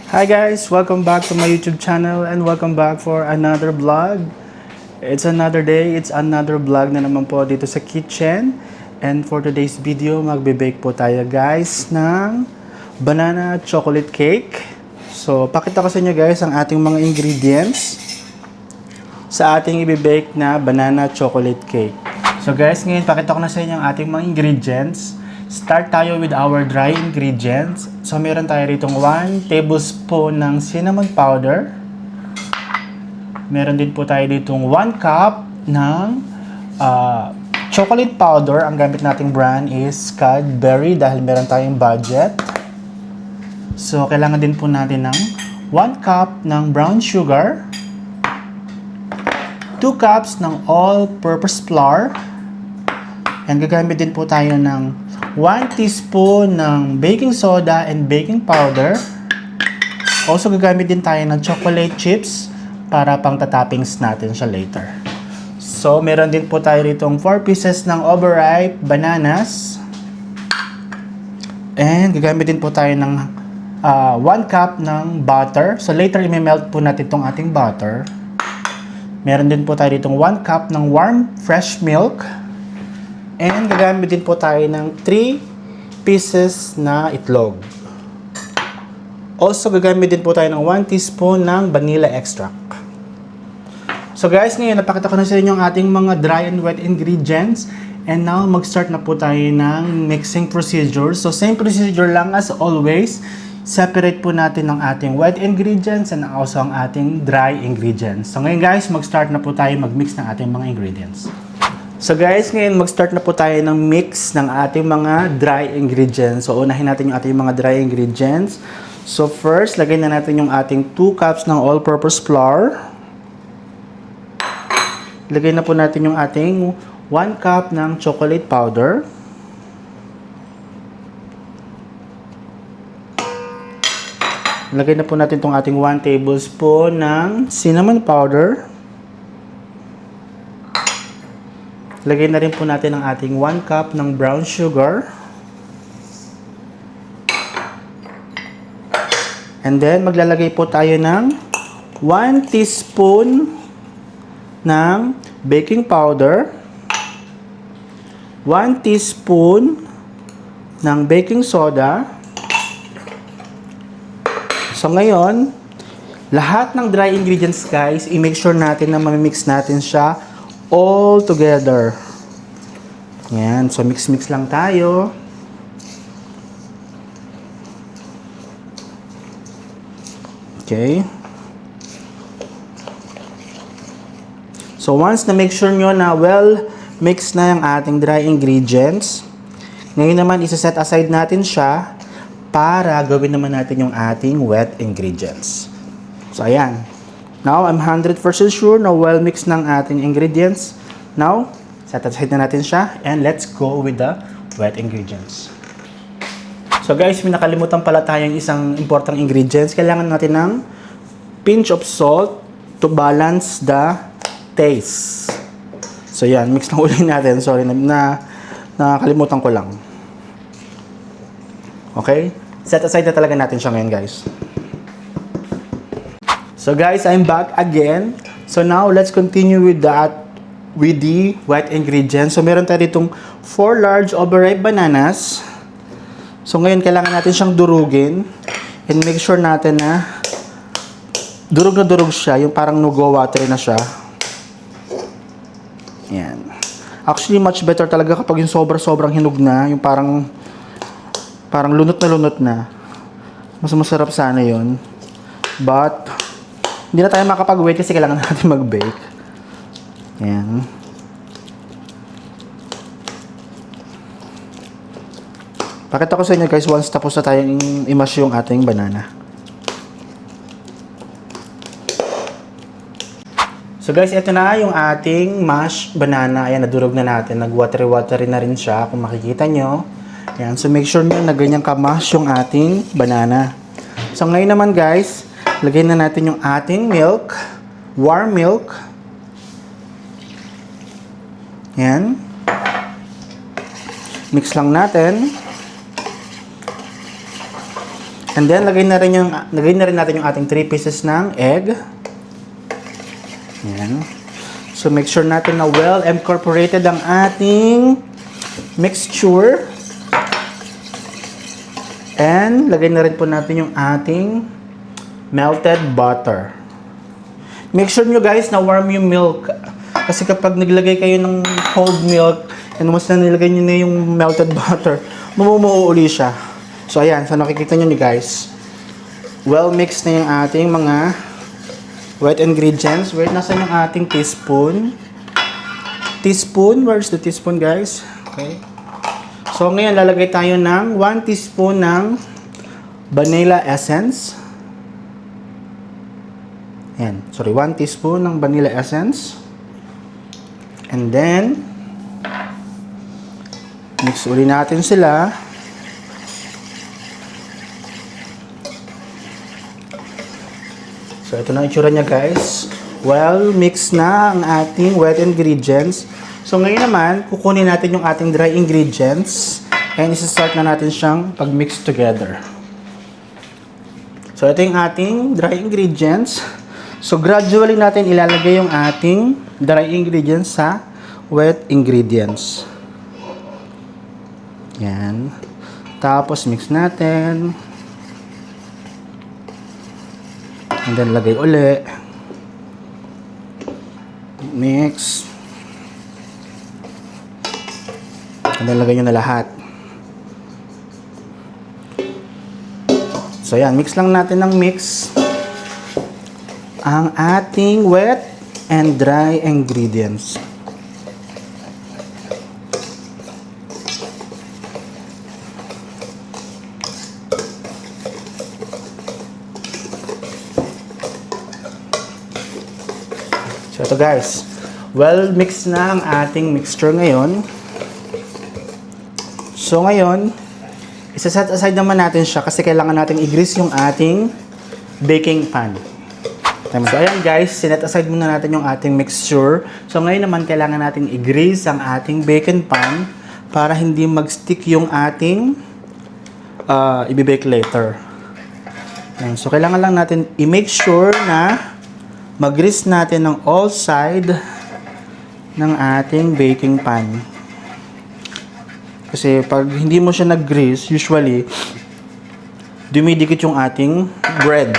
Hi guys! Welcome back to my YouTube channel and welcome back for another vlog. It's another day, it's another vlog na naman po dito sa kitchen. And for today's video, magbe-bake po tayo guys ng banana chocolate cake. So, pakita ko sa inyo guys ang ating mga ingredients sa ating i-bake na banana chocolate cake. So guys, ngayon pakita ko na sa inyo ang ating mga ingredients. Start tayo with our dry ingredients. So, meron tayo rito 1 tablespoon ng cinnamon powder. Meron din po tayo dito 1 cup ng chocolate powder. Ang gamit nating brand is Cadbury dahil meron tayong budget. So, kailangan din po natin ng 1 cup ng brown sugar. 2 cups ng all-purpose flour. And gagamit din po tayo ng 1 teaspoon ng baking soda and baking powder. Also, gagamit din tayo ng chocolate chips para pang tatoppings natin siya later. So, meron din po tayo ritong 4 pieces ng overripe bananas. And gagamit din po tayo ng 1 cup ng butter. So, later i-melt po natin itong ating butter. Meron din po tayo ritong 1 cup ng warm fresh milk. And gagamit din po tayo ng 3 pieces na itlog. Also, gagamit din po tayo ng 1 teaspoon ng vanilla extract. So guys, ngayon napakita ko na sa inyo ang ating mga dry and wet ingredients. And now, mag-start na po tayo ng mixing procedure. So same procedure lang as always. Separate po natin ang ating wet ingredients and also ang ating dry ingredients. So ngayon guys, mag-start na po tayo mag-mix ng ating mga ingredients. So guys, ngayon mag-start na po tayo ng mix ng ating mga dry ingredients. So unahin natin yung ating mga dry ingredients. So first, lagay na natin yung ating 2 cups ng all-purpose flour. Lagay na po natin yung ating 1 cup ng chocolate powder. Lagay na po natin itong ating 1 tablespoon ng cinnamon powder. Lagay na rin po natin ang ating 1 cup ng brown sugar. And then, maglalagay po tayo ng 1 teaspoon ng baking powder. 1 teaspoon ng baking soda. So, ngayon, lahat ng dry ingredients guys, i-make sure natin na mamimix natin siya all together. Yan. So, mix-mix lang tayo. Okay. So, once na make sure nyo na well-mixed na yung ating dry ingredients, ngayon naman, isa-set aside natin siya para gawin naman natin yung ating wet ingredients. So, ayan. Now, I'm 100% sure na well-mixed ng ating ingredients. Now, set aside na natin siya and let's go with the wet ingredients. So guys, may nakalimutan pala tayong isang importantang ingredients. Kailangan natin ng pinch of salt to balance the taste. So yan, mix na ulit natin. Sorry, nakalimutan ko lang. Okay? Set aside na talaga natin siya ngayon guys. So guys, I'm back again. So now, let's continue with the wet ingredients. So meron tayo ditong 4 large overripe bananas. So ngayon, kailangan natin siyang durugin. And make sure natin na durug na durug siya. Yung parang no-go water na siya. Yan. Actually, much better talaga kapag yung sobrang hinog na. Yung parang lunot na. Mas masarap sana yun. But hindi na tayo makapag-wait kasi kailangan natin mag-bake. Ayan. Pakita ko sa inyo guys once tapos na tayong i-mash yung ating banana. So guys, ito na yung ating mashed banana. Ayan, nadurog na natin. Nag-watery na rin siya kung makikita nyo. Ayan, so make sure nyo na ganyan ka-mash yung ating banana. So ngayon naman guys, lagay na natin yung ating milk, warm milk. Yan. Mix lang natin. And then, lagay na rin natin yung ating 3 pieces ng egg. Ayan. So, make sure natin na well incorporated ang ating mixture. And, lagay na rin po natin yung ating melted butter. Make sure nyo guys na warm yung milk. Kasi kapag naglagay kayo ng cold milk, and once na nilagay nyo na yung melted butter, mamumuo uli siya. So, ayan. So, nakikita nyo guys. Well mixed na yung ating mga wet ingredients. Wait, nasan yung ating teaspoon? Teaspoon? Where's the teaspoon, guys? Okay. So, ngayon, lalagay tayo ng 1 teaspoon ng vanilla essence. Ayan. Sorry, 1 teaspoon ng vanilla essence. And then, mix uli natin sila. So, ito na itsura niya guys. Well, mix na ang ating wet ingredients. So, ngayon naman, kukunin natin yung ating dry ingredients and isa-start na natin siyang pag-mix together. So, ito yung ating dry ingredients. So, gradually natin ilalagay yung ating dry ingredients sa wet ingredients. Yan. Tapos, mix natin. And then, lagay uli. Mix. And then, lagay nyo na lahat. So, yan. Mix lang natin ng mix ang ating wet and dry ingredients. So, ito guys. Well, mix na ang ating mixture ngayon. So, ngayon, isa-set aside naman natin siya kasi kailangan natin i-grease yung ating baking pan. So, ayan guys, sinet aside muna natin yung ating mixture. So, ngayon naman, kailangan natin i-grease ang ating baking pan para hindi mag-stick yung ating i-bake later. Ayan. So, kailangan lang natin i-make sure na mag-grease natin ng all side ng ating baking pan. Kasi pag hindi mo siya nag-grease, usually, dumidikit yung ating bread.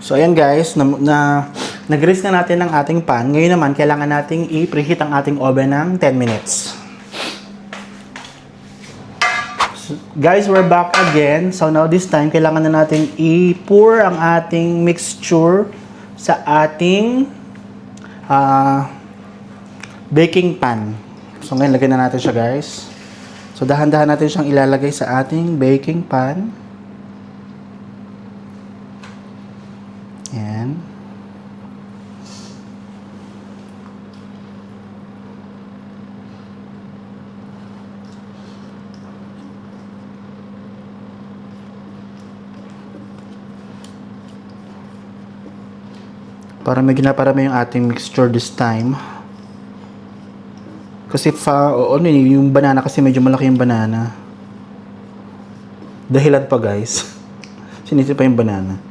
So, ayan guys, nag-grease na natin ang ating pan. Ngayon naman, kailangan nating i-preheat ang ating oven ng 10 minutes. So, guys, we're back again. So, now this time, kailangan na natin i-pour ang ating mixture sa ating baking pan. So, ngayon, lagyan na natin siya, guys. So, dahan-dahan natin siyang ilalagay sa ating baking pan. Ayan. Para may ginaparami yung ating mixture this time. Kasi yung banana kasi medyo malaki yung banana. Dahilan pa guys. Sinisip pa yung banana.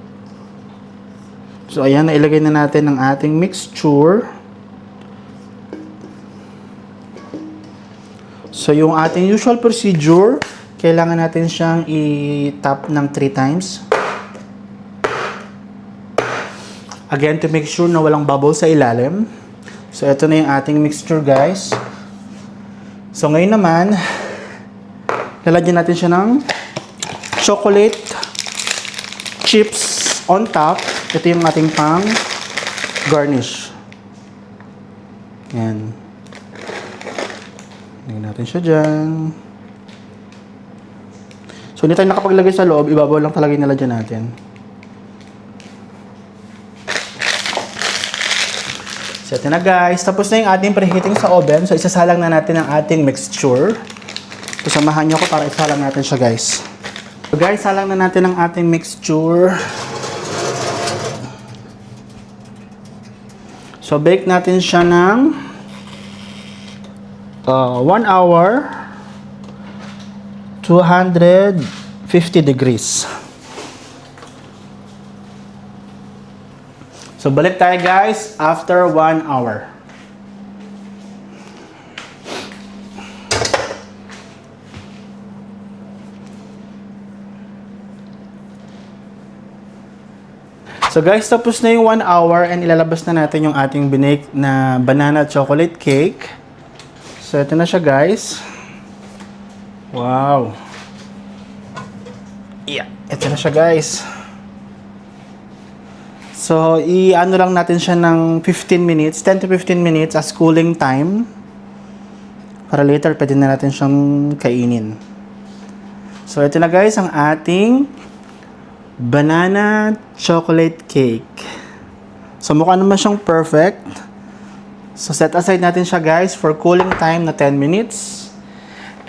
So ayan, nailagay na natin ang ating mixture. So yung ating usual procedure, kailangan natin siyang i-tap ng 3 times. Again, to make sure na walang bubble sa ilalim. So, ito na yung ating mixture, guys. So, ngayon naman, lalagyan natin siya ng chocolate chips on top. Ito yung ating pang garnish. Yan. Lagyan natin siya dyan. So, hindi tayo nakapaglagay sa loob. Ibabaw lang talaga yung nalagyan natin. So, ito na guys. Tapos na yung ating preheating sa oven. So, isasalang na natin ang ating mixture. So, samahan nyo ko para isalang natin siya guys. So, guys, salang na natin ang ating mixture. So, bake natin siya ng 1 hour, 250 degrees. So, balik tayo guys after 1 hour. So guys, tapos na yung 1 hour and ilalabas na natin yung ating binake na banana chocolate cake. So ito na siya guys. Wow. Yeah, ito na siya guys. So i-ano lang natin siya ng 15 minutes, 10 to 15 minutes as cooling time. Para later pwede na natin siyang kainin. So ito na guys ang ating banana chocolate cake. So mukha naman siyang perfect. So set aside natin siya guys for cooling time na 10 minutes.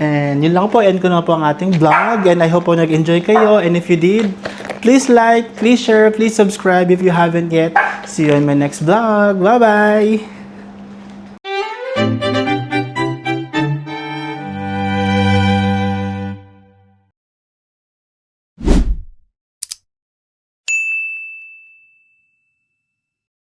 And yun lang po, end ko na po ang ating vlog. And I hope po nag-enjoy kayo. And if you did, please like, please share, please subscribe if you haven't yet. See you in my next vlog. Bye bye!